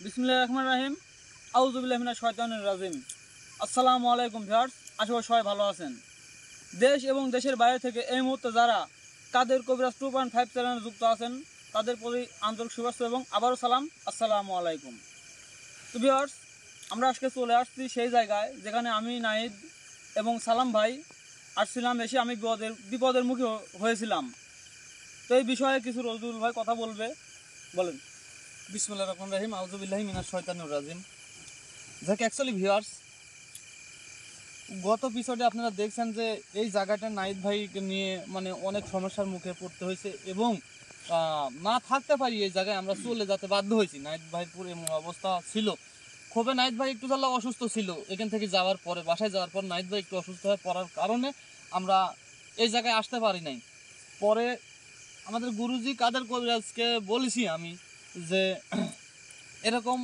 বিসমিল্লাহির রহমানির রহিম। আউযু বিল্লাহি মিনাশ শাইতানির রাজিম। আসসালামু আলাইকুম ভিউয়ার্স, আশা করি সবাই ভালো আছেন। দেশ এবং দেশের বাইরে থেকে এই মুহূর্তে যারা কাদের কবিরাজ 2.5 চ্যানেলে যুক্ত আছেন তাদের প্রতি আন্তরিক শুভেচ্ছা এবং আবারও সালাম, আসসালামু আলাইকুম। তো ভিউয়ার্স, আমরা আজকে চলে আসছি সেই জায়গায় যেখানে আমি নাহিদ এবং সালাম ভাই আসছিলাম। এসে আমি বিপদের মুখে হয়েছিলাম। তো এই বিষয়ে কিছু রজুল ভাই কথা বলেন। বিসমিল্লাহির রহমানির রহিম। আউযু বিল্লাহি মিনাশ শাইতানির রাজিম। যাক, অ্যাকচুয়ালি ভিউয়ার্স, গত এপিসোডে আপনারা দেখছেন যে এই জায়গাটা নাহিদ ভাইকে নিয়ে মানে অনেক সমস্যার মুখে পড়তে হয়েছে এবং না থাকতে পারি এই জায়গায় আমরা চলে যেতে বাধ্য হয়েছি। নাহিদ ভাইয়ের পুরো এমন অবস্থা ছিল। ক্ষোভে নাহিদ ভাই একটু জ্বালা অসুস্থ ছিল। এখান থেকে যাওয়ার পরে বাসায় যাওয়ার পর নাহিদ ভাই একটু অসুস্থ হয়ে পড়ার কারণে আমরা এই জায়গায় আসতে পারি নাই। পরে আমাদের গুরুজি কাদের কবিরাজকে বলেছি আমি যে এরকম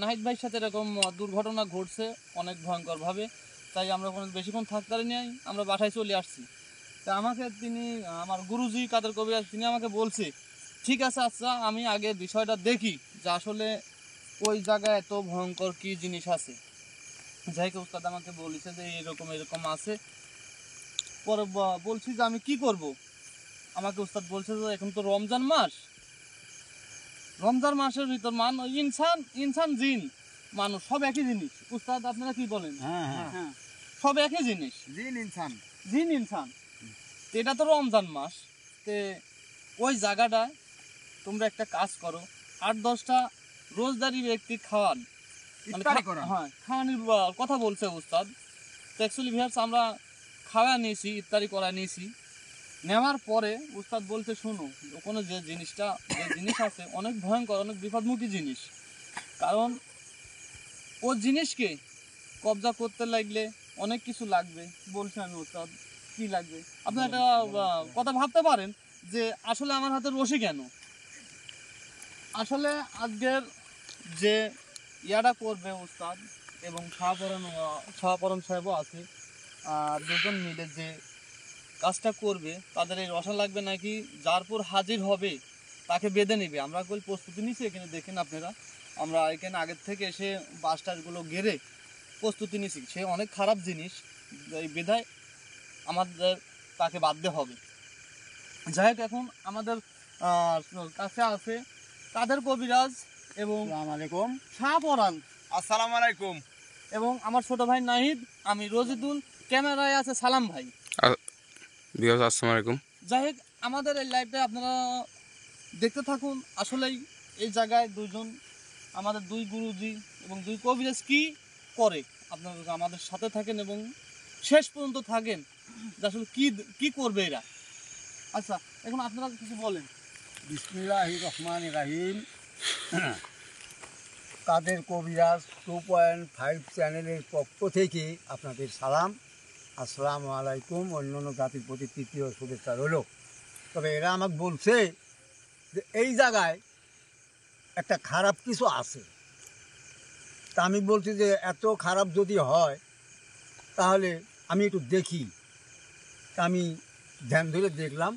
নাহিদ ভাইয়ের সাথে এরকম দুর্ঘটনা ঘটছে অনেক ভয়ঙ্করভাবে, তাই আমরা কোনো বেশিক্ষণ থাকতে পারি নাই, আমরা বাসায় চলে আসছি। তা আমাকে তিনি, আমার গুরুজি কাদের কবিরাজ, তিনি আমাকে বলছে ঠিক আছে, আচ্ছা আমি আগে বিষয়টা দেখি যে আসলে ওই জায়গায় এত ভয়ঙ্কর কী জিনিস আছে। যাই হোক, উস্তাদ আমাকে বলেছে যে এরকম আছে। পরে বলছি যে আমি কি করব। আমাকে উস্তাদ বলছে যে এখন তো রমজান মাসের ভিতর ইনসান জিন মানুষ সব একই জিনিস। উস্তাদ আপনারা কি বলেন? হ্যাঁ, সব একই জিনিস, জিন ইনসান। এটা তো রমজান মাস। তে ওই জায়গাটায় তোমরা একটা কাজ করো, 8-10টা রোজদারি ব্যক্তি খাওয়ান, মানে খাওয়ানোর কথা বলছে উস্তাদ। তো অ্যাকচুয়ালি ভিউয়ার্স, আমরা খাওয়া নিয়েছি, ইফতারি করা নিয়েছি। নেওয়ার পরে উস্তাদ বলতে শোনো, ওখানে যে জিনিস আছে অনেক ভয়ঙ্কর, অনেক বিপদমুখী জিনিস। কারণ ও জিনিসকে কবজা করতে লাগলে অনেক কিছু লাগবে। বলছি আমি, উস্তাদ কি লাগবে? আপনি একটা কথা ভাবতে পারেন যে আসলে আমার হাতে রশি কেন। আসলে আজকের যে ইয়াটা করবে উস্তাদ এবং শাহপরান সাহেবও আছে, দুজন মিলে যে কাজটা করবে, তাদের এই রসা লাগবে নাকি যার পর হাজির হবে তাকে বেঁধে নেবে। আমরা কল প্রস্তুতি নিচ্ছি। এখানে দেখেন আপনারা, আমরা এখানে আগের থেকে এসে বাস টাসগুলো গেড়ে প্রস্তুতি নিচ্ছি। সে অনেক খারাপ জিনিস, এই বিধায় আমাদের তাকে বাঁধতে হবে। যাই হোক, এখন আমাদের কাছে আছে কাদের কবিরাজ এবং শাহপরান। আসসালামু আলাইকুম। এবং আমার ছোট ভাই নাহিদ, আমি রজিদুল, ক্যামেরায় আছে সালাম ভাই। আসসালামু আলাইকুম। যাই হোক, আমাদের এই লাইভটা আপনারা দেখতে থাকুন। আসলেই এই জায়গায় আমাদের দুই গুরুজি এবং দুই কবিরাজ কি করে, আপনারা আমাদের সাথে থাকেন এবং শেষ পর্যন্ত থাকেন যে আসলে কি করবে এরা। আচ্ছা, এখন আপনারা কিছু বলেন। বিসমিল্লাহির রহমানির রহিম। কাদের কবিরাজ 2.5 চ্যানেলের পক্ষ থেকে আপনাদের সালাম, আসসালামু আলাইকুম। অন্যান্য জাতির প্রতি তৃতীয় শুভেচ্ছা রইল। তবে এরা আমাকে বলছে যে এই জায়গায় একটা খারাপ কিছু আছে। তা আমি বলছি যে এত খারাপ যদি হয় তাহলে আমি একটু দেখি। তা আমি ধ্যান ধরে দেখলাম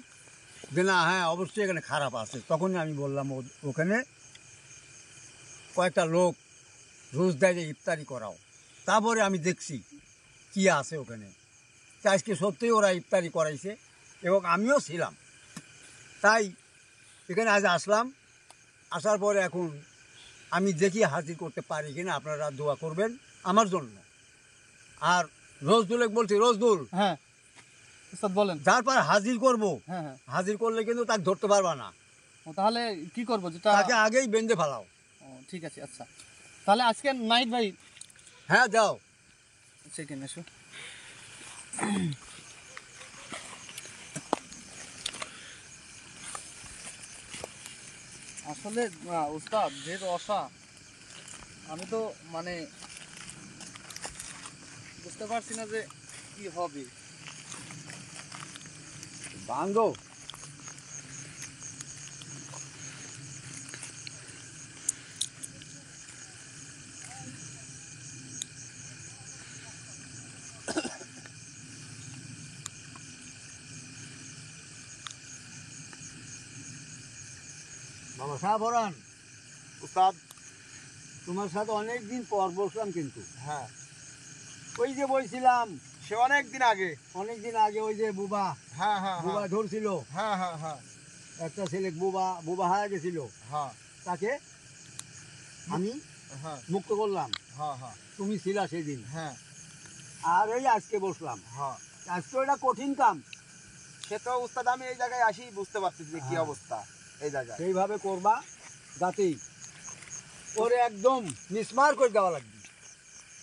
যে না, হ্যাঁ অবশ্যই এখানে খারাপ আছে। তখনই আমি বললাম ওখানে কয়েকটা লোক রোজ দেয় যে ইফতারি করাও। তারপরে আমি দেখছি কি আছে ওখানে। আজকে সত্যিই ওরা ইফতারি করাইছে এবং আমিও ছিলাম। তাই এখানে আজ আসলাম। আসার পরে এখন আমি দেখি হাজির করতে পারি কিনা। আপনারা দোয়া করবেন আমার জন্য। আর রোজদুল বলছি, রোজদুল, হ্যাঁ উস্তাদ বলেন। তারপর হাজির করব। হ্যাঁ হ্যাঁ, হাজির করলে কিন্তু তাকে ধরতে পারবা না। তাহলে কি করবো যেটা? তাকে আগেই বেঁধে ফেলাও। ঠিক আছে। আচ্ছা, তাহলে আজকে নাইট ভাই। হ্যাঁ যাও। সেখানে এসো। আসলে উস্তাদ যে রসা, আমি তো মানে বুঝতে পারছি না যে কি হবে। ভাঙ্গো। বাবা শাহপরান, উস্তাদ, তোমার সাথে অনেক দিন পর বসলাম কিন্তু। হ্যাঁ, ওই যে বলছিলাম সে অনেক দিন আগে। অনেক দিন আগে, ওই যে বুবা হ্যাঁ হ্যাঁ বুবা ধরছিল, হ্যাঁ হ্যাঁ হ্যাঁ একটা ছেলে বুবা বুবা হারা গেছিল, হ্যাঁ তাকে আমি হ্যাঁ মুক্ত করলাম। হ্যাঁ হ্যাঁ তুমি ছিলা সেদিন। হ্যাঁ আর এই আজকে বসলাম, হ্যাঁ। আজকে এটা কঠিন কাম। সে তো উস্তাদ, আমি এই জায়গায় আসি বুঝতে পারছি যে কি হ্যাঁ। অবস্থা এই জায়গায়। সেইভাবে করবা যাতে ওরে একদম মিসমার করে দেওয়া লাগবে।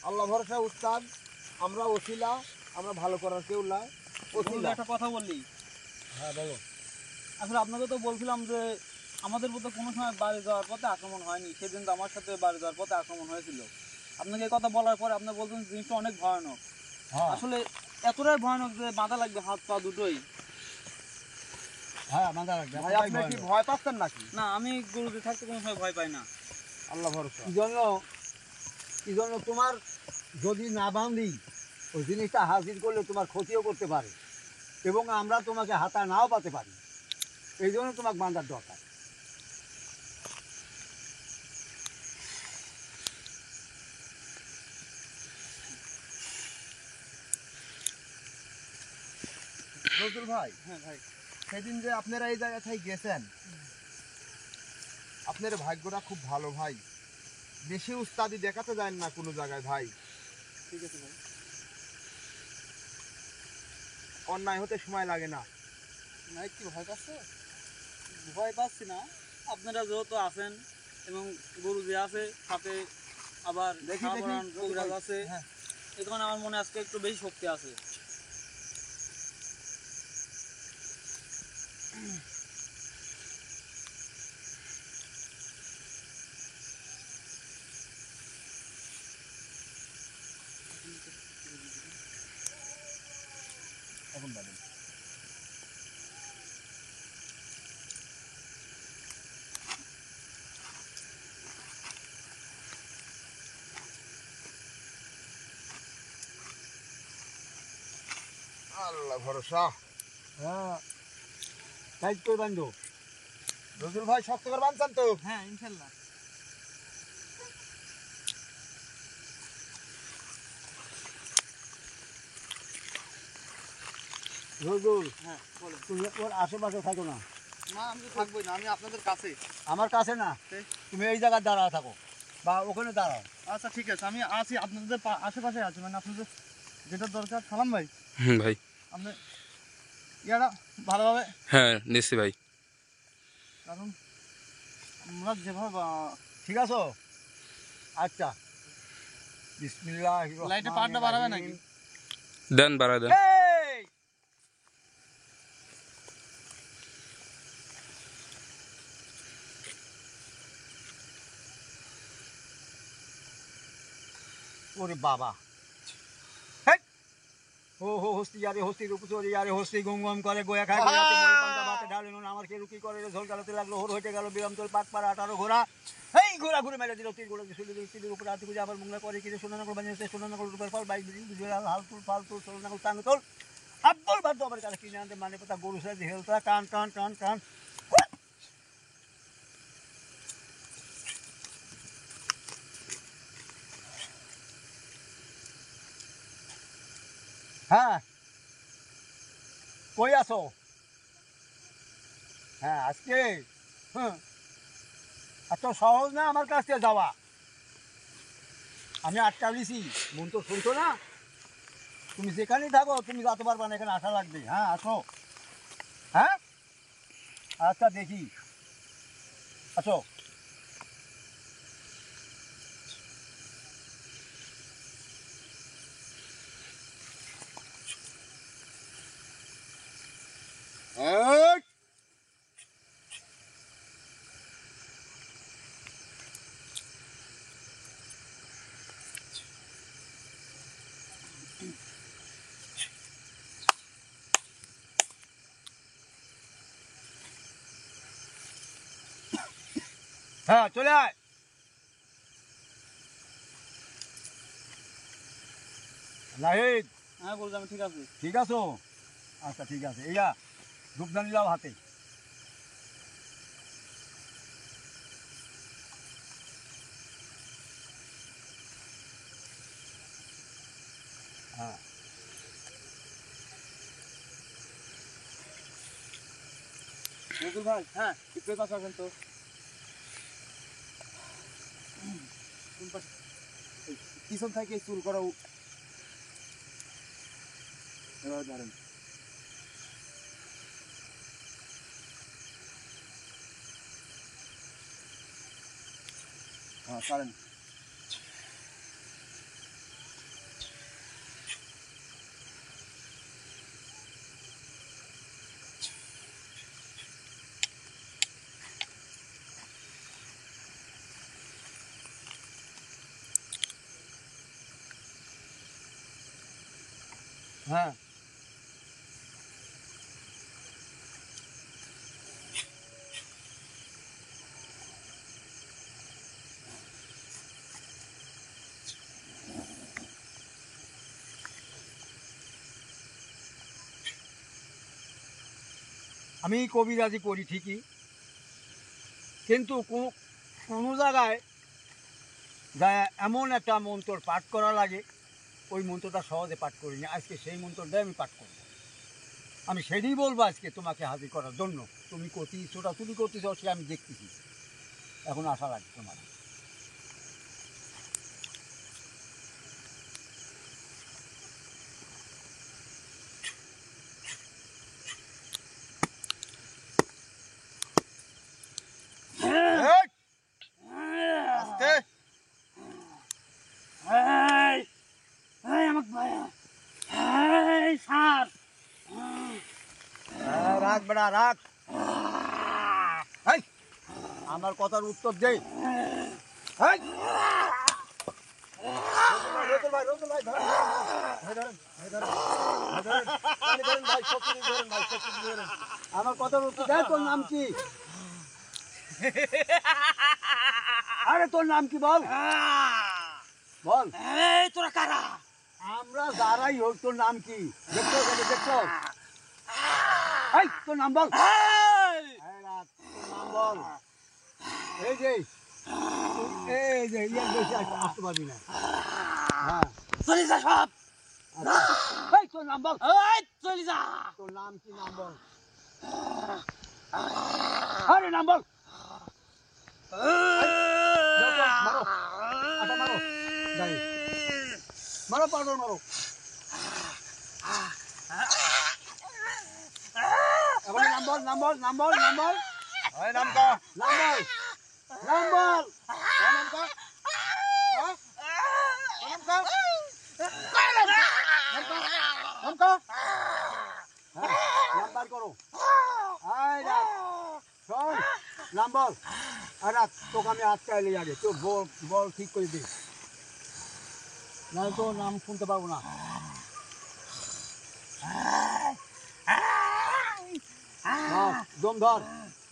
আল্লাহ ভরসা উস্তাদ, আমরা ওসিলা, আমরা ভালো করার কেউ নাই। বন্ধু, একটা কথা বললি। হ্যাঁ বলো। আসলে আপনাকে তো বলছিলাম যে আমাদের মধ্যে কোনো সময় বাড়ি যাওয়ার পথে আক্রমণ হয়নি, সেদিন তো আমার সাথে বাড়ি যাওয়ার পথে আক্রমণ হয়েছিল। আপনাকে এই কথা বলার পরে আপনি বলছেন জিনিসটা অনেক ভয়ানক। হ্যাঁ আসলে এতটাই ভয়ানক যে বাধা লাগবে হাত পা দুটোই। হ্যাঁ মাথা রাখবে। ভাই আপনি কি ভয় পাচ্ছেন নাকি? না, আমি গুরুজি থাকতে কোনো সময় ভয় পাই না। আল্লাহ ভরসা। কি জন্য তোমার যদি না বাঁধি ওই জিনিসটা হাজির করলে তোমার ক্ষতিও করতে পারে, এবং আমরা তোমাকে হাতা নাও পাতে পারি। এই জন্য তোমাকে বাঁধার দরকার। নজরুল ভাই, হ্যাঁ ভাই। সেদিন যে আপনারা এই জায়গাটায় গেছেন, আপনার ভাগ্যটা খুব ভালো ভাই। বেশি উস্তাদি দেখাতে যায় না কোনো জায়গায় ভাই। ঠিক আছে ভাই। অন্যায় হতে সময় লাগে না। না, কি ভয় পাচ্ছে? ভয় পাচ্ছি না, আপনারা যেহেতু আছেন এবং গুরুজি আছে সাথে, আবার দেখি, শাহপরাণ দেখি, কবিরাজ আছে, হ্যাঁ। এই কারণে আমার মনে আজকে একটু বেশি শক্তি আছে। এখন বলেন। আল্লাহ ভরসা। হ্যাঁ টাইট করে বাঁধো। নজরুল ভাই, শক্ত করে বাঁধছেন তো? হ্যাঁ, ইনশাল্লাহ। নজরুল, হ্যাঁ বলেন। তুমি ওর আশেপাশে থাকো না। না, আমি তো থাকবোই না, আমি আপনাদের কাছে। আমার কাছে না, তুমি এই জায়গায় দাঁড়া থাকো বা ওখানে দাঁড়াও। আচ্ছা ঠিক আছে, আমি আছি আপনাদের আশেপাশে আছি, মানে আপনাদের যেটা দরকার। সালাম ভাই, ভাই। আপনি ইয়ারা ভালোভাবে, হ্যাঁ নিশ্চয় ভাই। কারণ আমরা যেভাবে ঠিক আছে? আচ্ছা, বিসমিল্লাহ। লাইটে পাওয়ারটা বাড়াবে নাকি? দেন, বাড়া দেন। এই! ওরে বাবা, হেই! হো হো হস্তি আরে হস্তি রূপচরি আরে হস্তি গুম গুম করে গোয়া খায় গোয়াতে মরে পান্তা ভাতে ঢালে নুন আমার কেউ কি করে রে ঝোল গালাতে লাগলো হোর হইতে গেল বিরাম তোর পাক পাড়া 18 ঘোড়া। এই ঘোড়া ঘুরে মেরে দিল তীর ঘোড়া শুলে দিল তীরের উপরে হাতে গুজে আবার মুংলা করে কি রে সোনা নগর বানিয়েছে সোনা নগর রূপের ফল বাইক বিজি বুঝে হাল তুল ফাল তুল সোনা নগর টান তোল আব্দুল ভাদ্দ আমার কাছে কিনে আনতে মানে কথা গরু সাইজ হেলতা টান টান টান টান। হ্যাঁ কই আছো? হ্যাঁ আজকে এত সহজ না আমার কাছ থেকে যাওয়া। আমি আটকা দিছি, মন তো শুনছো না। তুমি যেখানেই থাকো তুমি যেতে পারবা না, এখানে আসা লাগবে। হ্যাঁ আসো। হ্যাঁ আচ্ছা দেখি, আসো। এই! হ্যাঁ চলে আয়। নাহিদ, হ্যাঁ বলছি, আমি ঠিক আছে। ঠিক আছো? আচ্ছা ঠিক আছে, এইয়া ধূপদানি লাও হাতে। হ্যাঁ নজরুল ভাই, হ্যাঁ একটু কাছে আসেন তো। কোন পাশে? এই পিছন থেকে চুল করা এবার ধরেন। হ্যাঁ ছাড়েন। হ্যাঁ আমি কবিরাজি করি ঠিকই, কিন্তু কোনো জায়গায় যা এমন একটা মন্ত্র পাঠ করা লাগে, ওই মন্ত্রটা সহজে পাঠ করিনি। আজকে সেই মন্ত্রটাই আমি পাঠ করব। আমি সেটাই বলবো আজকে তোমাকে হাজির করার জন্য। তুমি কতি ছোটাছুটি করতেছ সে আমি দেখতেছি, এখন আশা লাগে তোমার। আস্তে। রাখ বেড়া রাখ, এই, আমার কথার উত্তর দে। এই, রোজল ভাই ধরেন ভাই, শক্তি ধরেন ভাই, শক্তি ধরেন। আমার কথার উত্তর দে। তোর নাম কি? আরে তোর নাম কি বল, বল। তোরা কারা? আমরা যারাই হোক, তোর নাম কি? দেখছো দেখছো? এই তোর নাম বল। এই রাখ, তোর নাম বল। এই যে ইয়ার বেশি আসতে পারবি না। হ্যাঁ চলে যা সব। এই তোর নাম বল। চলে যা। তোর নাম কি? নাম বল। আরে নাম বল। মারো, আটা মারো, যাই মারো, পাউডার মারো। এবার নাম বল, নাম বল, নাম বল, নাম বল। এই নাম কা? নাম বল, নাম বল। নাম কা? নাম কা? নাম কা? হ্যাঁ, নাম বার করো। এই রাখ, শোন, নাম বল। আর রাখ, তোকে আমি আজকে এলে আগে তোর বল ঠিক করে দিই, নাহলে তোর নাম শুনতে পারবো না। দম ধর,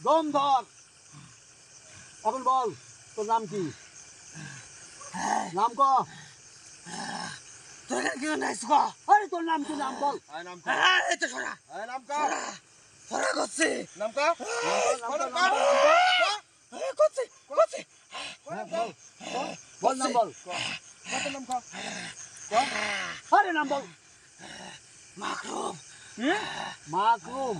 দম ধর। এখন বল, তোর নাম কি? নাম ক। তোরা কি নাইস গো? আরে তোর নাম কি? নাম বল। এই নাম কা? এই তো সরা। এই নাম কা? সরা করছে। নাম কা? নাম ক, করছে করছে। হ্যাঁ, বল, বল নাম বল। কত নাম কা? আরে নাম বল। মাকরুম। মাকরুম।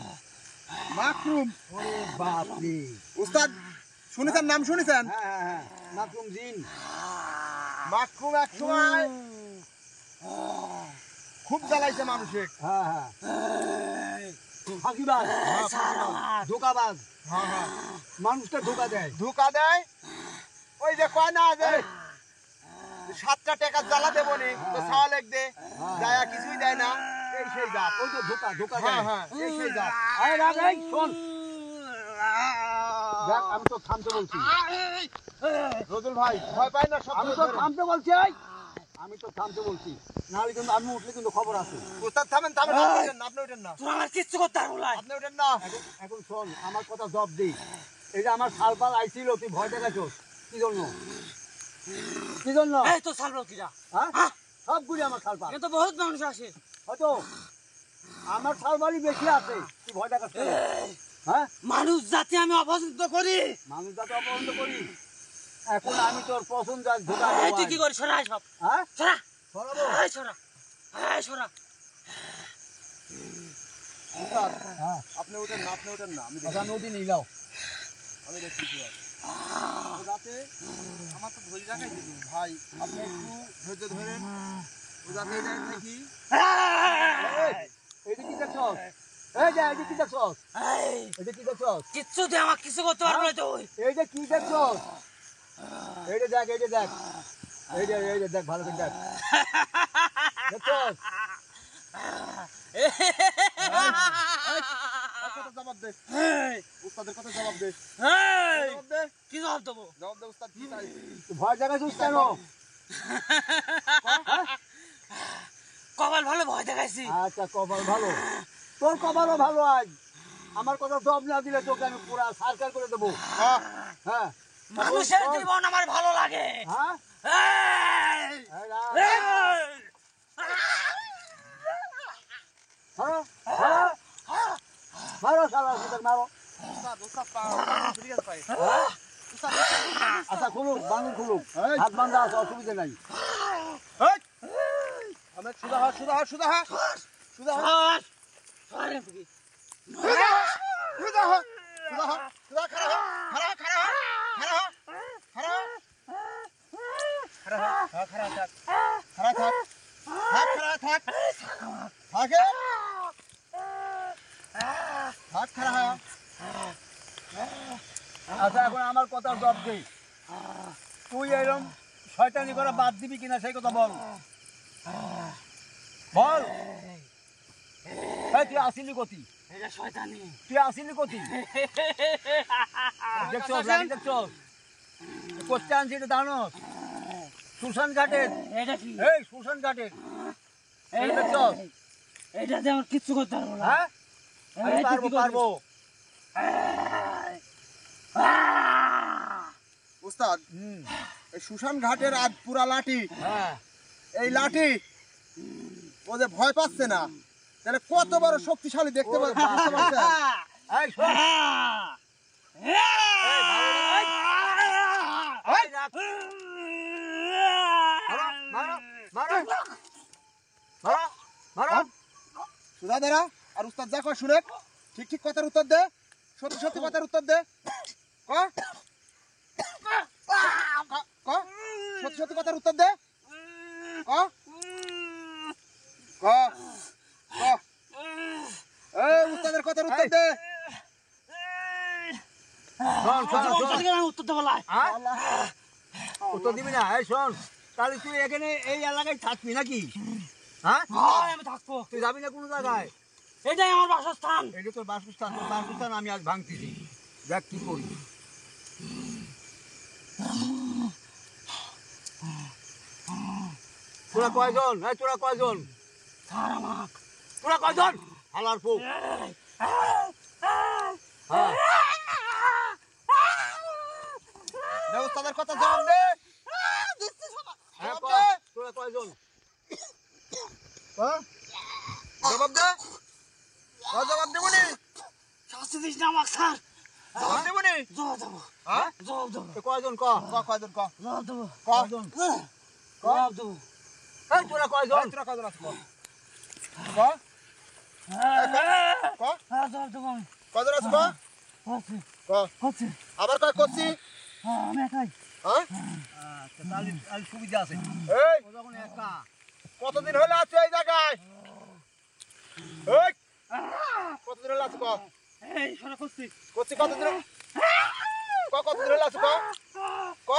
মাকরুম। ওরে বাপরে। উস্তাদ শুনেছেন, নাম শুনেছেন? হ্যাঁ হ্যাঁ হ্যাঁ, মাকরুম জিন। মাকরুম এক সময় খুব জ্বালাইছে মানুষে। হ্যাঁ হ্যাঁ, ফাঁকিবাজ, ধোকাবাজ, হ্যাঁ হ্যাঁ, মানুষকে ধোকা দেয়। ধোকা দেয়। ওই যে কয় না যে 7টা টাকা জ্বালা দেবো নি তো ছাওয়া লেগ দে, গায়া কিছুই দেয় না, এই সেই জাত। ওই তো ধোকা ধোকা হ্যাঁ দেয়। হ্যাঁ, এই সেই জাত। আরে রাখ, এই শোন, দেখ আমি তো থামতে বলছি। রজুল ভাই ভয় পায় না, সব আমি তো থামতে বলছি, এই আমি তো থামতে বলছি, নাহলে কিন্তু আমি উঠলে কিন্তু খবর আছে। উস্তাদ থামেন থামেন, আপনি ওঠেন না, আপনি ওঠেন না, তোরা আমার কিচ্ছু করতে পারবো না। আপনি ওঠেন না। এখন শোন, আমার কথা জব দিই। এই যে আমার সালপাল আইছিল, তুই ভয় দেখাচ্ছিস কি জন্য? কি জন্য? এই তো সালবাল কিরা? হ্যাঁ, সবগুলি আমার সালপাল। কিন্তু বহুত মানুষ আসে। হয়তো আমার সালবালই বেশি আছে, তুই ভয় দেখাচ্ছিস কেন? হ্যাঁ, মানুষ জাতি আমি অপছন্দ করি। মানুষ যাতে অপছন্দ করি। এখন আমি তোর পছন্দ ধোকা এই দেবো তুই কি আজ। করিস? সরা সব। হ্যাঁ, সরা। সরাবো। এই সরা। সরা উস্তাদ, হ্যাঁ আপনি ওঠেন না, আপনি ওঠেন না, আমি দেখি। আচ্ছা নদী নিয়ে যাও আমি দেখছি কি হয়। ও যাতে আমার তো ধরে রাখাই দিবি ভাই, আপনি একটু ধৈর্য ধরেন। ও যাতে দেখি এইটা কি দেখছস এই যে এইটা কি দেখছস এইটা কি দেখছস কিচ্ছু দে আমার কিছু করতে পারবো না তুই এইটা কি দেখছস এইটা দেখ এইটা দেখ ভালো করে দেখ দেখছস তার কথা জবাব দে, উস্তাদের কথা জবাব দে, এই, জবাব দে, কি জবাব দেবো জবাব দে উস্তাদ, কি চাই? তুই ভয় দেখাচ্ছিস কেন কপাল ভালো ভয় দেখাইছি আচ্ছা কপাল ভালো তোর কপালও ভালো আজ আমার কথা জব না দিলে তোকে আমি পুরা সার্কার করে দেবো হ্যাঁ, হ্যাঁ মানুষের জীবন আমার ভালো লাগে হ্যাঁ এই, এই না। এই, মারো মারো মারো শালা সুতরাং মারো উস্তাদ, উস্তাদ ফ্রি আছে ভাই। উস্তাদ, আচ্ছা খুলুক বাঙুর খুলুক হাত বান্ধা আছে অসুবিধা নাই এই, আমি সুদা হা, সুদা হা, সুদা হা, সুদা হা, সর, সর এখান থেকে। সুদা হা, সুদা হা, সুদা খাড়া হা, খাড়া হা, খাড়া হা, খাড়া হা, খাড়া হা, খাড়া হা, হ্যাঁ, খাড়া থাক, খাড়া থাক, থাক, খাড়া থাক, থাকে, থাক, খাড়া হা। আচ্ছা এখন আমার কথা জব দে তুই এরকম শয়তানি করা বাদ দিবি কিনা সেই কথা বল বল এই তুই আসিলি কতি এটা শয়তানি তুই আসিলি কতি দেখছস লাঠি দেখছস করতে আনছি এটা জানোস সুশান ঘাটের এটা কি এই সুশান ঘাটের এই দেখছস এটাতে আমার কিচ্ছু করতে পারবো না হ্যাঁ আমি এটা পারবো কি করবি? পারবো উস্তাদ, হুম এই সুশান ঘাটের আজ পুরা লাঠি, হ্যাঁ এই লাঠি ও যে ভয় পাচ্ছে না, তাহলে কত বড় শক্তিশালী দেখতে ওরে বুঝতে পারছেন? এই শোন এই ভালো না এই রাখ মারো মারো মারো মারো সুধা দেরা আর উস্তাদ যা কয় শুনে ঠিক ঠিক কথার উত্তর দে, সত্যি সত্যি কথার উত্তর দে, ক ক সত্যি সত্যি কথার উত্তর দে, ক ক ক এই উস্তাদের কথার উত্তর দে। শোন শোন শোন উত্তর দেবো লাই হ্যাঁ উত্তর দিবি না এই শোন তাহলে তুই এখানে এই এলাকায় থাকবি নাকি হ্যাঁ আমি থাকবো তুই যাবি না কোনো জায়গায় এটাই আমার বাসস্থান এটা তোর বাসস্থান আমি আজ ভাঙতেছি দেখ কি করি তোরা কয়জন এই তোরা কয়জন ছাড় আমাক তোরা কয়জন হালার ফুক হ্যাঁ দে উস্তাদের কথা জবাব দে, হ্যাঁ জবাব ক, দে, তোরা কয়জন জবাব দে, জবাব দেবনি, শাস্তি দিস না আমাক স্যার জবাব দেবনি, জবাব দেবো হ্যাঁ জবাব দেবো এ কয়জন ক কয়জন ক জবাব দেবো কয়জন জবাব দেবো এই তোরা কয়জন তোরা কয়জন আছিস ক ক ক হ্যাঁ জবাব দেবো আমি কয়জন আছিস ক হচ্ছে ক হচ্ছে আবার কয় করছি, হ্যাঁ আমি একাই হ্যাঁ আচ্ছা তাহলে সুবিধা আছে এই ও যখন একা কতদিন হলে আছো এই জায়গায়, এই কতদিন হলে আছো ক এই সরা করছি করছি কতদিন, ক কতদিন হলে আছো ক ক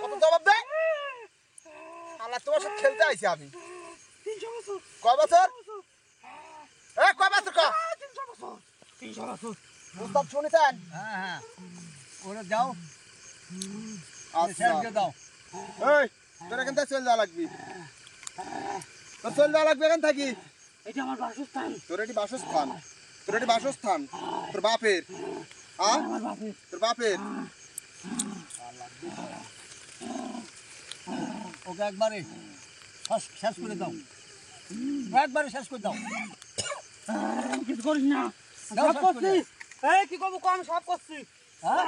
কত জবাব দে, আল্লাহ তোমার সাথে খেলতে আইছি আমি, 300 বছর কয় বছর, এই কয় বছর ক 300 বছর 300 বছর উস্তাদ শুনেছেন, হ্যাঁ হ্যাঁ ওরা যাও আচ্ছা শেষকে দাও এই তোর এখান থেকে চলে যাওয়া লাগবি, তোর চলে যাওয়া লাগবে এখান থাকি, এটা আমার বাসস্থান তোর এটি বাসস্থান, তোর এটি বাসস্থান তোর বাপের, হ্যাঁ আমার বাপের তোর বাপের, ওকে একবারে শেষ করে দাও একবারে শেষ করে দাও কিছু করিস না দাও সব শেষ করে করছিস এই কি করবো কম সব করছি হ্যাঁ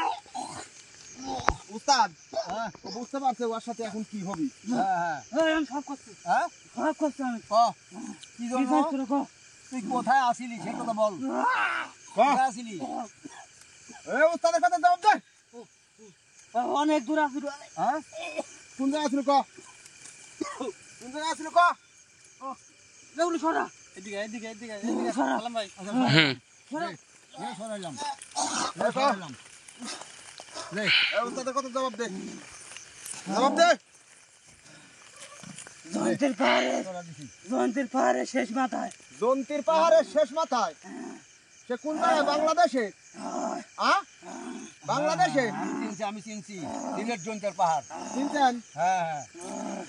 উস্তাদ হ্যাঁ ও বুঝতে পারছে ওর সাথে এখন কি হবে। হ্যাঁ হ্যাঁ আমি সব করছি, হ্যাঁ সব করছি আমি। ক কি কি জন্য চাইছো রে, কও। তুই কোথায় আসিলি সেই কথা বল কোথায় আসিলি উস্তাদের কথা জবাব দে। অনেক দূর আছি রে। হ্যাঁ কোন জায়গায় আসলো ক, কোন জায়গায় আসলো ক। লেউলি সরা, এদিকে এদিকে এদিকে এদিকে সালাম ভাই। সরা। সরাইলাম সরাইলাম। রে উস্তাদের কথা জবাব দে, জবাব দে। জয়ন্তীর পাহাড়ে, সরা দিছি জয়ন্তীর পাহাড়ে শেষ মাথায়। জন্তির পাহাড়ের শেষ মাথায়, সে কোন জায়গায়? বাংলাদেশে? বাংলাদেশে আমি চিনছি দিনের জন্তার পাহাড় চিনছেন? হ্যাঁ হ্যাঁ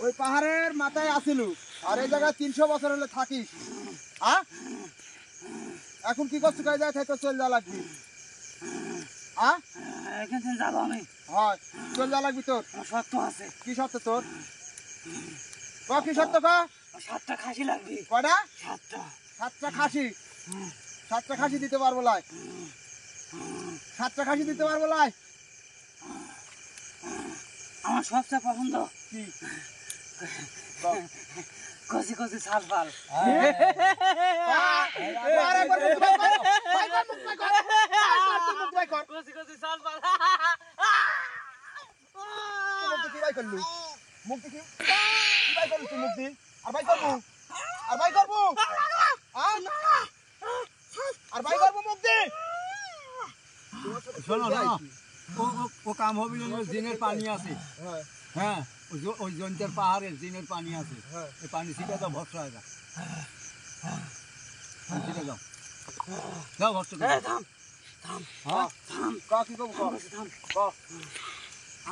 ওই পাহাড়ের মাথায় আসিল, আর এই জায়গায় 300 বছর হলে থাকিস। এখন কি করছো? কই যায় থাকতে চল যা লাগবি। এখান থেকে যাবো আমি, হয় চল যা লাগবি তোর। আমার সত্য আছে। কি সত্য তোর? ক কি সত্য ক? 7টা খাসি লাগবে। কয়টা? 7টা। 7টা খাসি। 7টা খাসি দিতে পারবো লাই। 7টা খাসি দিতে পারবো লাই। আমার সবচেয়ে পছন্দ কি? কচি কচি ছাল পাল। কচি কচি ছাল পাল। মুক্তি বাই করলু, মুক্তি কি বাই করলু তুই? মুক্তি আর বাই করবো, আর বাই করবো, আর বাই করবো মুক্তি। শোনো না ও কাম হবে না জিনের পানি আছে হ্যাঁ ওই জন্তের পাহাড়ের জিনের পানি আছে এই পানি ছিটা দাও ভরসা হয় না ছিটা দাও দাও ভরসা এই থাম, থাম, হ্যাঁ থাম, ক কি করবো ক? থাম। ক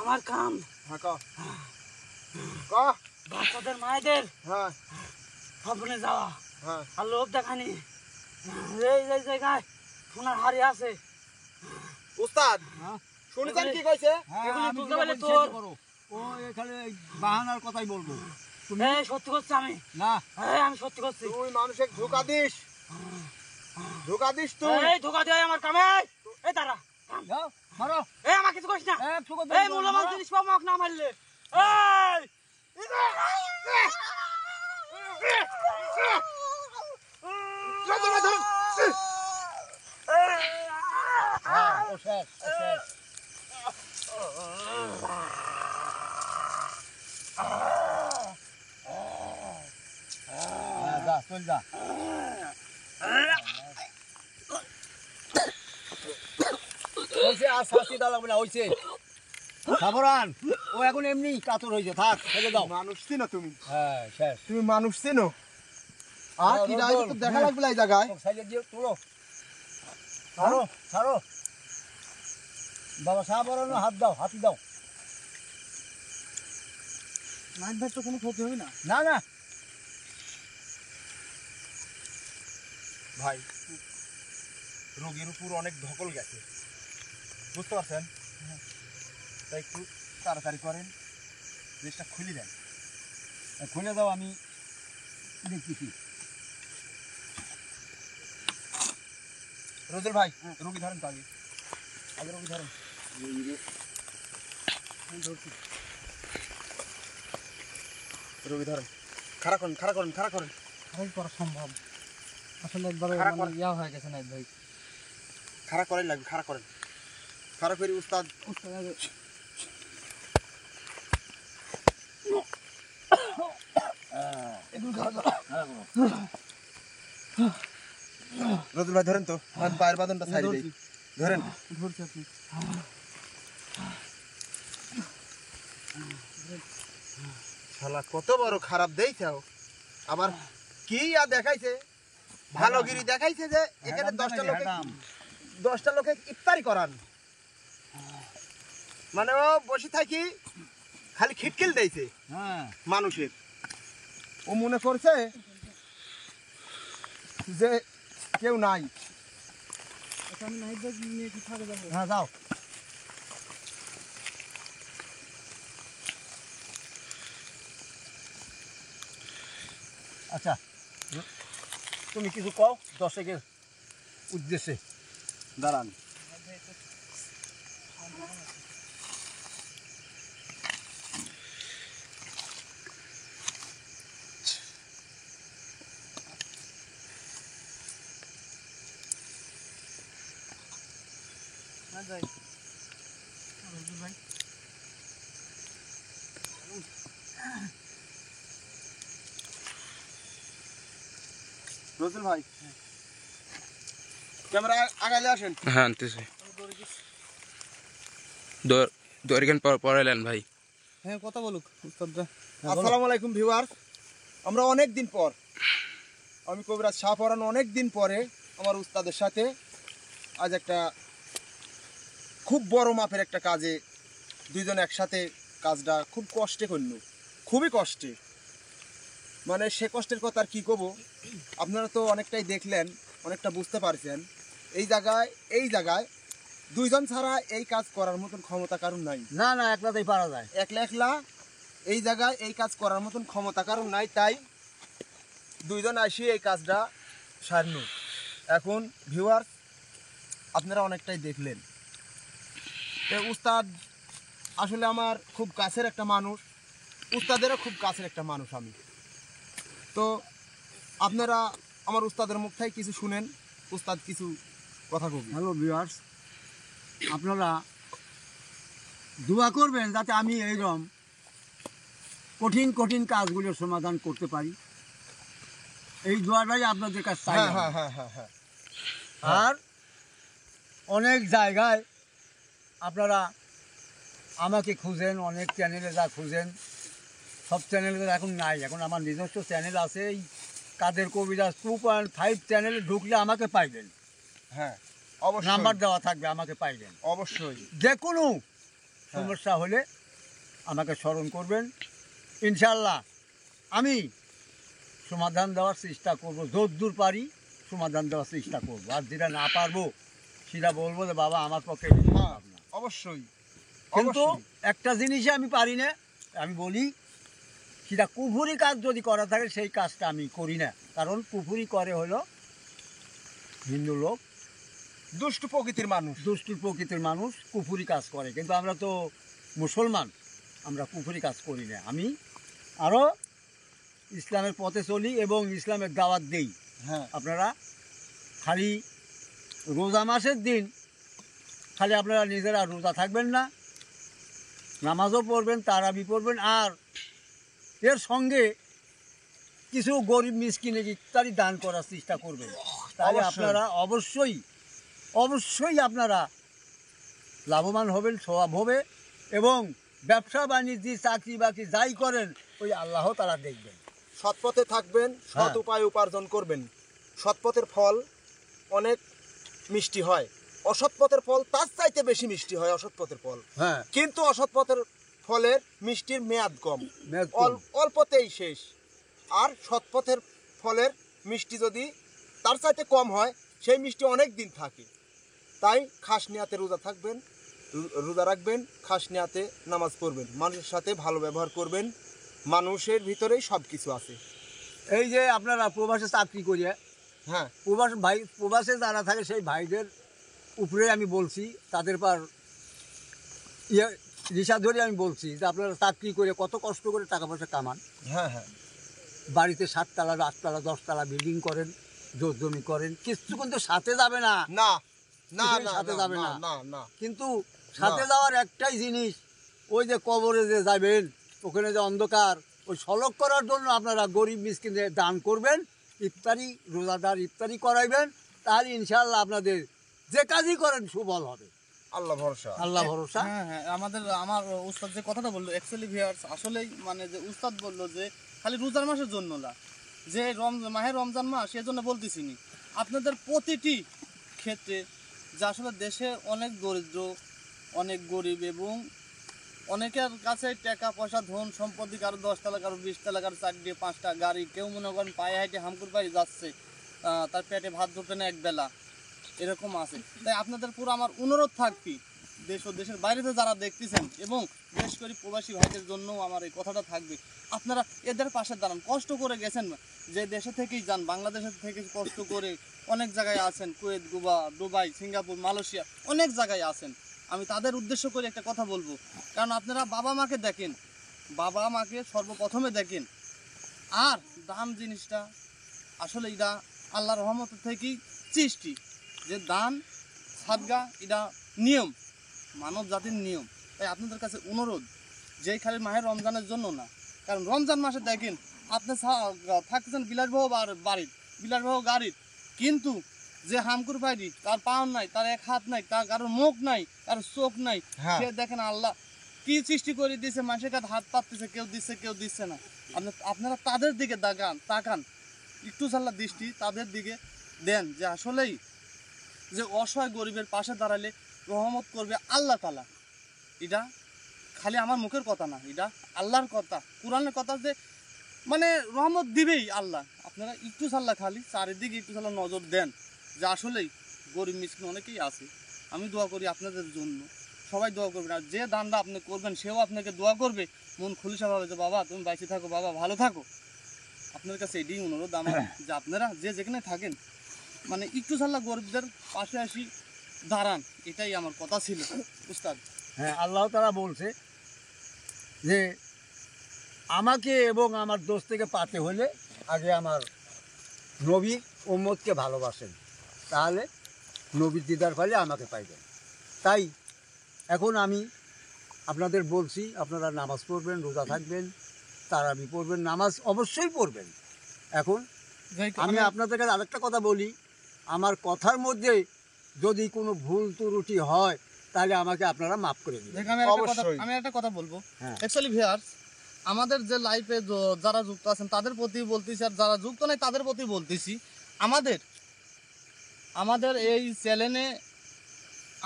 আমার কাম হ্যাঁ ক ক। বাচ্চাদের মায়েদের হ্যাঁ স্বপ্নে যাওয়া হ্যাঁ আর লোভ দেখানি। এই জায়গায় সোনার হাড়ি আছে। উস্তাদ হ্যাঁ শুনছেন কি কইছে? হ্যাঁ এগুলি আমি তুলতে যেটা পারলে বলছি তোর- সেটা করো ও এখানে এই বাহানার কথাই বলবো এই সত্যি করছি আমি, না আমি সত্যি করছি। তুই মানুষের ধোকা দিস, ধোকা দিস তুই। এই ধোকা দিয়ে আমার কামে। এই দাঁড়া, যাও মারো এই আমার কিছু করিস না। এক চোখে এই মূল্যবান জিনিস পাবো আমাকে না মারলে। এই হ্যাঁ ও শেষ ও শেষ হ্যাঁ যা চল যা হয়েছে আর শাস্তি দেওয়া লাগবে না হয়েছে সাবরান ও এখন এমনি কাতর হয়েছে থাক ছেড়ে দাও মানুষ চিনো তুমি? হ্যাঁ শেষ তুমি মানুষ চিনো? আর কি রাইজ তো দেখা লাগবে এই জায়গায়। সাইডে দিয়ে তুলো ছাড়ো ছাড়ো বাবা সাবরান হাত দাও হাতি দাও নাইট ভাই তো কোনো ক্ষতি হবে না। না না ভাই রোগীর উপর অনেক ধকল গেছে, বুঝতে পারছেন? তাই একটু তাড়াতাড়ি করেন, জিনিসটা খুলে দেন। খুলে দাও আমি দেখতেছি রোজের ভাই রোগী ধরেন তো আগে, আগে রোগী ধরেন। রোগী ধরেন, খাড়া করেন খাড়া করেন খাড়া করেন। খারাপ করা সম্ভব আসলে একবার খারাপ মানে ইয়া হয়ে গেছে নাইট ভাই। খাড়া করেন লাগবে, খাড়া করেন, খাড়া করে উস্তাদ। রোজের ভাই ধরেন তো, পায়ের বাঁধনটা সাইড দেই, ধরেন। ধরছি আপনি শালা কত বড় খারাপ দেইছাও, আবার কি আর দেখাইছে, ভালোগিরি দেখাইছে যে এখানে 10টা লোকে ইফতারি করান, মানে ও বসে থাকি খালি খিটকিল দেইছে হ্যাঁ মানুষের। ও মনে করছে যে কেউ নাই। আমি নাইট ভাই নিয়ে কি থাকে যাবো। হ্যাঁ যাও আচ্ছা তুমি কিছু কও দর্শকের উদ্দেশ্যে দাঁড়ান, রসুল ভাই ক্যামেরা আগাইলে আসেন। হ্যাঁ আনতেছি দরিগান পড়াইলেন ভাই। হ্যাঁ কথা বলুক উস্তাদরা। আসসালামু আলাইকুম ভিউয়ার, আমরা অনেক দিন পর, আমি কবিরাজ শাহ পরান অনেক দিন পরে আমার উস্তাদের সাথে আজ একটা খুব বড় মাপের একটা কাজে দুইজন একসাথে কাজটা খুব কষ্টে করল, খুবই কষ্টে। মানে সে কষ্টের কথা আর কি কব, আপনারা তো অনেকটাই দেখলেন, অনেকটা বুঝতে পারছেন। এই জায়গায় দুইজন ছাড়া এই কাজ করার মতন ক্ষমতা কারণ নাই। না না, একলাতেই পারা যায়। একলা এই জায়গায় এই কাজ করার মতন ক্ষমতা কারণ নাই, তাই দুইজন আসি এই কাজটা সারনু। এখন ভিউয়ার্স আপনারা অনেকটাই দেখলেন, উস্তাদ আসলে আমার খুব কাছের একটা মানুষ, উস্তাদেরও খুব কাছের একটা মানুষ আমি। তো আপনারা আমার উস্তাদের মুখ থেকে কিছু শুনেন, উস্তাদ কিছু কথা কবি। হ্যালো ভিউয়ার্স, আপনারা দোয়া করবেন যাতে আমি এইরকম কঠিন কঠিন কাজগুলোর সমাধান করতে পারি। এই দোয়াটাই আপনাদের কাছে চাই। হ্যাঁ। আর অনেক জায়গায় আপনারা আমাকে খুঁজেন, অনেক চ্যানেলে যা খুঁজেন, সব চ্যানেলে তো এখন নাই। এখন আমার নিজস্ব চ্যানেল আছে, এই কাদের কবিরাজ 2.5 চ্যানেলে ঢুকলে আমাকে পাইবেন। হ্যাঁ অবশ্যই, নাম্বার দেওয়া থাকবে, আমাকে পাইবেন। অবশ্যই যে কোনো সমস্যা হলে আমাকে স্মরণ করবেন, ইনশাল্লাহ আমি সমাধান দেওয়ার চেষ্টা করব, যতদূর পারি সমাধান দেওয়ার চেষ্টা করব। আর যেটা না পারবো সেটা বলবো যে বাবা আমার পক্ষে সম্ভব না। অবশ্যই। কিন্তু একটা জিনিসে আমি পারি না, আমি বলি সেটা কুফুরি কাজ যদি করা থাকে সেই কাজটা আমি করি না। কারণ কুফুরি করে হলো হিন্দু লোক, দুষ্টু প্রকৃতির মানুষ, দুষ্টুর প্রকৃতির মানুষ কুফুরি কাজ করে। কিন্তু আমরা তো মুসলমান, আমরা কুফুরি কাজ করি না। আমি আরও ইসলামের পথে চলি এবং ইসলামের দাওয়াত দেই। হ্যাঁ আপনারা খালি রোজা মাসের দিন খালি আপনারা নিজেরা রোজা থাকবেন না, নামাজও পড়বেন, তারাবি পড়বেন, আর এর সঙ্গে কিছু গরিব মিসকিনে ইফতারি দান করার চেষ্টা করবেন। তাহলে অবশ্যই। আপনারা অবশ্যই আপনারা লাভবান হবেন, সওয়াব হবে। এবং ব্যবসা বাণিজ্য, চাকরি বাকরি যাই করেন ওই আল্লাহ তারা দেখবেন। সৎ পথে থাকবেন, সৎ হ্যাঁ। উপায়ে উপার্জন করবেন। সৎ পথের ফল অনেক মিষ্টি হয়, অসৎ পথের ফল তার চাইতে বেশি মিষ্টি হয় অসৎ পথের ফল। হ্যাঁ, কিন্তু অসৎ পথের ফলের মিষ্টির মেয়াদ কম, মেয়াদ কম। অল্পতেই শেষ। আর সৎ পথের ফলের মিষ্টি যদি তার চাইতে কম হয়, সেই মিষ্টি অনেক দিন থাকে। তাই খাস নিয়াতে রোজা থাকবেন, রোজা রাখবেন, খাস নিয়াতে নামাজ পড়বেন, মানুষের সাথে ভালো ব্যবহার করবেন। মানুষের ভিতরেই সব কিছু আছে। এই যে আপনারা প্রবাসে চাকরি করিয়ে, হ্যাঁ প্রবাসে যারা থাকে সেই ভাইদের উপরে আমি বলছি, তাদের পর রিসা ধরে আমি বলছি যে আপনারা চাকরি করে কত কষ্ট করে টাকা পয়সা কামান, হ্যাঁ বাড়িতে 7 তলা 8 তলা 10 তলা বিল্ডিং করেন, জোর জমি করেন, কিছু কিন্তু সাথে যাবে না। না না কিছুই না সাথে না, যাবে না না। না না কিন্তু সাথে যাওয়ার একটাই জিনিস, ওই যে কবরে যে যাবেন, ওখানে যে অন্ধকার, ওই সলক করার জন্য আপনারা গরিব মিসকিনদের দান করবেন, ইফতারি রোজাদার ইফতারি করাইবেন। তাহলে ইনশাআল্লাহ আপনাদের যে কাজই করেন সুফল হবে। আল্লাহ ভরসা। আল্লাহ ভরসা। হ্যাঁ আমার উস্তাদ যে কথাটা বললো, অ্যাকচুয়ালি ভিউয়ার্স আসলেই মানে যে উস্তাদ বললো যে খালি রোজার মাসের জন্য না, যে মাহে রমজান মাস সেজন্য বলতেছি নি, আপনাদের প্রতিটি ক্ষেত্রে যে আসলে দেশে অনেক দরিদ্র, অনেক গরিব এবং অনেকের কাছে টাকা পয়সা ধন সম্পত্তি, কারো 10 তলা, কারো 20 তলা, কারো 4টি 5টা গাড়ি, কেউ মনে করেন পায়ে হাঁটে হামকুর বাড়ি যাচ্ছে, তার পেটে ভাত ঢোকে না একবেলা, এরকম আছে। তাই আপনাদের পুরো আমার অনুরোধ থাকবি, দেশ ও দেশের বাইরেতে যারা দেখতেছেন এবং বিশেষ করে প্রবাসী ভাইদের জন্য আমার এই কথাটা থাকবে, আপনারা এদের পাশে দাঁড়ান। কষ্ট করে গেছেন, যে দেশে থেকেই যান, বাংলাদেশের থেকে কষ্ট করে অনেক জায়গায় আছেন, Kuwait, Goa, Dubai, Singapore, Malaysia, অনেক জায়গায় আছেন। আমি তাদের উদ্দেশ্য করে একটা কথা বলবো, কারণ আপনারা বাবা মাকে দেখেন, বাবা মাকে সর্বপ্রথমে দেখেন। আর দান জিনিসটা আসলে এটা আল্লাহর রহমত থেকেই সৃষ্টি, যে দান সাদগা এটা নিয়ম, মানব জাতির নিয়ম। তাই আপনাদের কাছে অনুরোধ, যেই খালি মাহের রমজানের জন্য না, কারণ রমজান মাসে দেখেন আপনি থাকতেছেন বিলাসবহ বিলাসবহ গাড়ির, কিন্তু যে হামকুর বাইরি, তার পাও নাই, তার এক হাত নাই, তার কারোর মুখ নাই, কারোর চোখ নাই, হ্যাঁ। সে দেখেন আল্লাহ কি সৃষ্টি করে দিয়েছে, মানুষের কাছে হাত পাততেছে, কেউ দিচ্ছে না। আপনারা তাদের দিকে তাকান, একটু চাল্লা দৃষ্টি তাদের দিকে দেন, যে আসলেই যে অসহায় গরিবের পাশে দাঁড়ালে রহমত করবে আল্লাহ তাআলা। এটা খালি আমার মুখের কথা না, এটা আল্লাহর কথা, কোরআনের কথা, যে মানে রহমত দিবেই আল্লাহ। আপনারা একটু চাল্লা খালি চারিদিকে একটু চাল্লা নজর দেন, যে আসলেই গরিব মিসকিন অনেকেই আছে। আমি দোয়া করি আপনাদের জন্য, সবাই দোয়া করবেন, আর যে দানটা আপনি করবেন সেও আপনাকে দোয়া করবে মন খুলিসাভাবে, যে বাবা তুমি বাইচে থাকো, বাবা ভালো থাকো। আপনার কাছে এটাই অনুরোধ আমার, যে আপনারা যে যেখানে থাকেন মানে একটু চাল্লা গরিবদের পাশে আসি দাঁড়ান, এটাই আমার কথা ছিল উস্তাদ। হ্যাঁ, আল্লাহ তাআলা বলছে যে আমাকে এবং আমার দোস্তকে পাতে হলে আগে আমার নবী উম্মতকে ভালোবাসেন, তাহলে নবীর দিদার ফলে আমাকে পাইবেন। তাই এখন আমি আপনাদের বলছি, আপনারা নামাজ পড়বেন, রোজা থাকবেন, তারাবি পড়বেন, নামাজ অবশ্যই পড়বেন। এখন আমি আপনাদের কাছে আরেকটা কথা বলি, আমার কথার মধ্যে যদি কোনো ভুল ত্রুটি হয় তাহলে আমাকে আপনারা মাফ করে দিন। অবশ্যই। আমি একটা কথা বলবো, হ্যাঁ। অ্যাকচুয়ালি ভিউয়ার্স, আমাদের যে লাইফে যারা যুক্ত আছেন তাদের প্রতি বলতেছি, আর যারা যুক্ত নাই তাদের প্রতি বলতেছি, আমাদের এই চ্যানেলে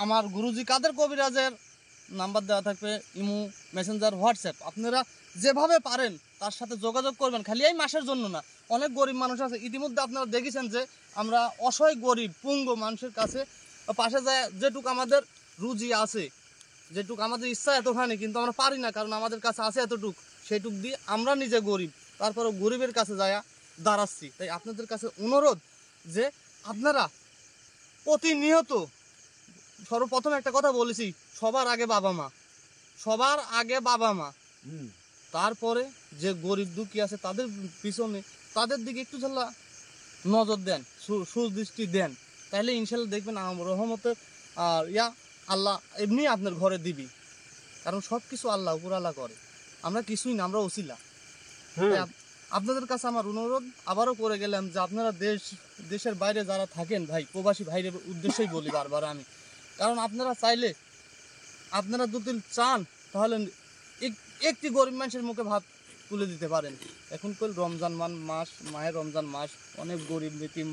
আমার গুরুজি কাদের কবিরাজের নাম্বার দেওয়া থাকবে, ইমো, মেসেঞ্জার, হোয়াটসঅ্যাপ, আপনারা যেভাবে পারেন তার সাথে যোগাযোগ করবেন। খালি এই মাসের জন্য না, অনেক গরিব মানুষ আছে, ইতিমধ্যে আপনারা দেখেছেন যে আমরা অসহায় গরিব পুঙ্গ মানুষের কাছে পাশে যায়, যেটুক আমাদের রুজি আছে, যেটুক আমাদের ইচ্ছা এতখানি, কিন্তু আমরা পারি না, কারণ আমাদের কাছে আছে এতটুক, সেইটুক দিয়ে আমরা নিজে গরিব, তারপরে গরিবের কাছে যায় দাঁড়াচ্ছি। তাই আপনাদের কাছে অনুরোধ, যে আপনারা প্রতিনিয়ত, সর্বপ্রথম একটা কথা বলেছি, সবার আগে বাবা মা, তারপরে যে গরিব দুঃখী আছে তাদের পিছনে, তাদের দিকে একটু ঝাল্লা নজর দেন, সুদৃষ্টি দেন, তাহলে ইনশাল্লাহ দেখবেন রহমতের আল্লাহ এমনি আপনার ঘরে দিবি। কারণ সব কিছু আল্লাহ উপর আল্লাহ করে, আমরা কিছুই না, আমরা ওসিলা। তাই আপনাদের কাছে আমার অনুরোধ আবারও করে গেলাম, যে আপনারা দেশের বাইরে যারা থাকেন ভাই, প্রবাসী ভাইদের উদ্দেশ্যেই বলি বারবার আমি, কারণ আপনারা চাইলে, আপনারা যদি চান তাহলে একটি গরিব মানুষের মুখে ভাত তুলে দিতে পারেন। এখন কল রমজান মাস, মায়ের রমজান মাস, অনেক গরিব মিতিম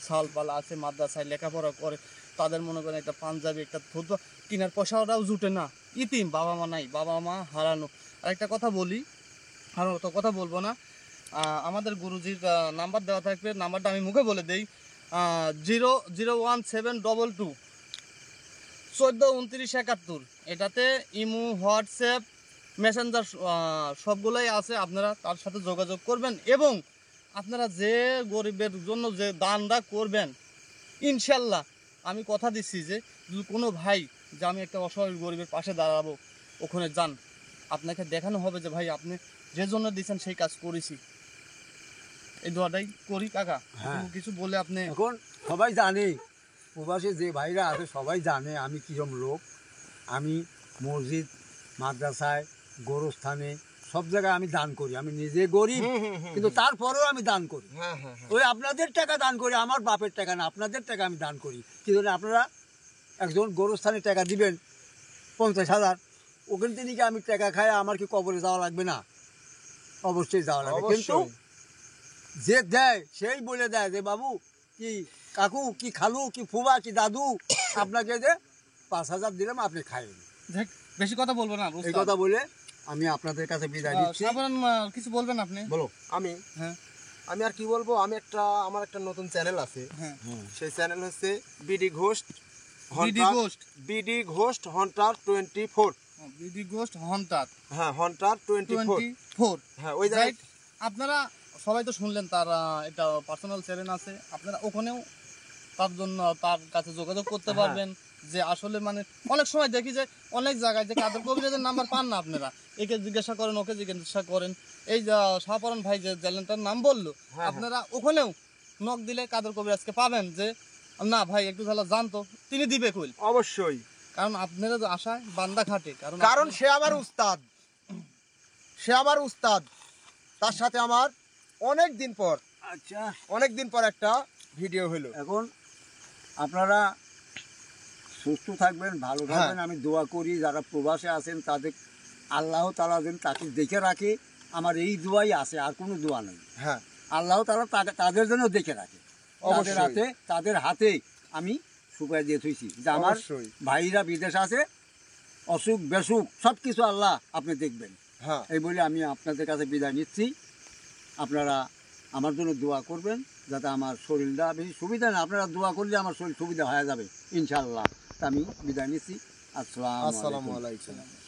ছালপাল আছে, মাদ্রাসায় লেখাপড়া করে, তাদের মনে করেন একটা পাঞ্জাবি, একটা থুতো কেনার পয়সাটাও জুটে না, ইতিম, বাবা মা নাই, বাবা মা হারানো। আর একটা কথা বলি, আর অত কথা বলবো না, আমাদের গুরুজির নাম্বার দেওয়া থাকবে, নাম্বারটা আমি মুখে বলে দিই, 00172 142971। এটাতে ইমো, হোয়াটসঅ্যাপ, মেসেঞ্জার সবগুলোই আছে, আপনারা তার সাথে যোগাযোগ করবেন, এবং আপনারা যে গরিবের জন্য যে দানটা করবেন, ইনশাল্লাহ আমি কথা দিচ্ছি, যে কোনো ভাই, যে আমি একটা অসহায় গরিবের পাশে দাঁড়াবো, ওখানে যান, আপনাকে দেখানো হবে যে ভাই আপনি যে জন্য দিচ্ছেন সেই কাজ করেছি। এই দোয়াটাই করি কাকা, হ্যাঁ। কিছু বলে আপনি। এখন সবাই জানে, প্রবাসী যে ভাইরা আছে সবাই জানে আমি কীরকম লোক। আমি মসজিদ, মাদ্রাসায়, গোরস্থানে সব জায়গায় আমি দান করি। আমি নিজে গরিব, কিন্তু তারপরেও আমি দান করি। ওই আপনাদের টাকা দান করি, আমার বাপের টাকা না, আপনাদের টাকা আমি দান করি। কিন্তু আপনারা একজন গোরস্থানে টাকা দিবেন 50,000, ওখান থেকে আমি টাকা খাই, আমার কি কবরে যাওয়া লাগবে না? অবশ্যই যাওয়া লাগবে। কিন্তু যে দেয় সেই বলে দেয় যে বাবু কি কাকু কি খালু কি ফুবা কি দাদু, আপনাকে যে 5,000 দিলাম, আপনি খাইন। বেশি কথা বলবো না, এই কথা বলে আমি আপনাদের কাছে বিদায় দিচ্ছি। কিছু বলবেন আপনি? বলো। আমি হ্যাঁ, আমি আর কি বলবো, আমার একটা নতুন চ্যানেল আছে, হ্যাঁ, সেই চ্যানেল হচ্ছে BD ghost BD ghost hunter 24। BD ghost hunter, হ্যাঁ, হন্টার 24। হ্যাঁ, ওই জায়গায় আপনারা সবাই তো শুনলেন, তার একটা পার্সোনাল চ্যানেল আছে, আপনারা ওখানেও তার জন্য তার কাছে যোগাযোগ করতে পারবেন। যে আসলে মানে অনেক সময় দেখি যে অনেক জায়গায় যে কাদের কবিরাজের নাম্বার পান না, আপনারা একে জিজ্ঞাসা করেন, ওকে জিজ্ঞাসা করেন, এই শাহপরান ভাই যে চ্যানেলটার নাম বললো, আপনারা ওখানেও নক দিলে কাদের কবিরাজকে পাবেন, যে না ভাই একটু তাহলে জানতো, তিনি দিবে কইল। অবশ্যই কারণ আপনারা তো আশায় বান্দা খাটে, কারণ কারণ সে আমার উস্তাদ, সে আমার উস্তাদ। তার সাথে আমার অনেক দিন পর একটা ভিডিও হলো। এখন আপনারা সুস্থ থাকবেন, ভালো থাকবেন, আমি দোয়া করি। যারা প্রবাসে আছেন তাদের আল্লাহ তাআলা যেন তাকে দেখে রাখে, আমার এই দোয়াই আছে, আর কোনো দোয়া নেই। হ্যাঁ, আল্লাহ তাআলা তাদের জন্য দেখে রাখে। অবশ্যই। তাদের হাতে আমি সুপাই দিয়ে থুইছি যে আমার অবশ্যই। ভাইরা বিদেশ আছে, অসুখ বেসুখ সব কিছু আল্লাহ আপনি দেখবেন। হ্যাঁ, এই বলে আমি আপনাদের কাছে বিদায় নিচ্ছি। আপনারা আমার জন্য দোয়া করবেন যাতে আমার শরীরটা বেশি সুবিধা না, আপনারা দোয়া করলে আমার শরীর সুবিধা হয়ে যাবে ইনশাআল্লাহ। তা আমি বিদায় নিচ্ছি। আসসালামু আসসালামু আলাইকুম। আলাইকুম।